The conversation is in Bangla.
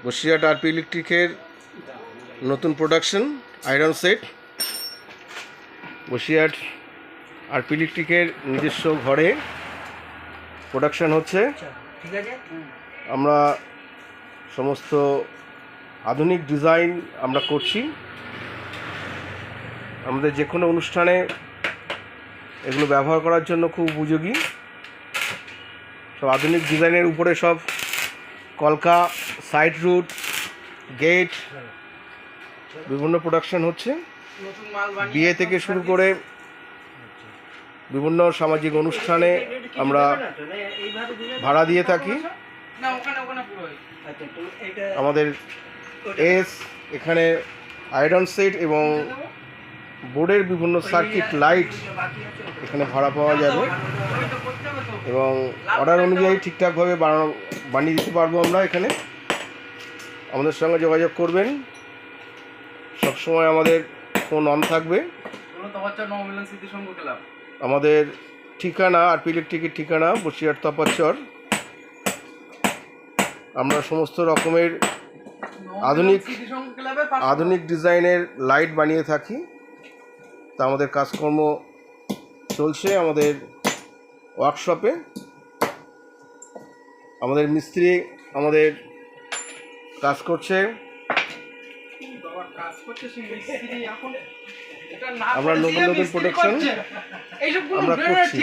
বসিরহাট আরপি ইলেকট্রিকের নতুন production iron set. Basirhat RP ইলেকট্রিকের নিজস্ব ঘরে প্রোডাকশন হচ্ছে। আমরা সমস্ত আধুনিক ডিজাইন আমরা করছি। আমাদের যে কোনো অনুষ্ঠানে এগুলো ব্যবহার করার জন্য খুব উপযোগী। সব আধুনিক ডিজাইনের উপরে সব কলকা, সাইড রুট, গেট বিভিন্ন প্রোডাকশন হচ্ছে। বিয়ে থেকে শুরু করে বিভিন্ন সামাজিক অনুষ্ঠানে আমরা ভাড়া দিয়ে থাকি। আমাদের এখানে আয়রন সেট এবং বোর্ডের বিভিন্ন সার্কিট লাইট এখানে ভাড়া পাওয়া যাবে এবং অর্ডার অনুযায়ী ঠিকঠাকভাবে বানিয়ে দিতে পারবো আমরা। এখানে আমাদের সঙ্গে যোগাযোগ করবেন, সবসময় আমাদের ফোন অন থাকবে। আমাদের ঠিকানা আরপি ইলেকট্রিকের ঠিকানা বসিরহাট তপাচ্চর। আমরা সমস্ত রকমের আধুনিক ডিজাইনের লাইট বানিয়ে থাকি। তা আমাদের কাজকর্ম চলছে আমাদের ওয়ার্কশপে। আমাদের মিস্ত্রি আমাদের কাজ করছে। আমরা নতুন নতুন প্রোডাকশন আমরা করছি।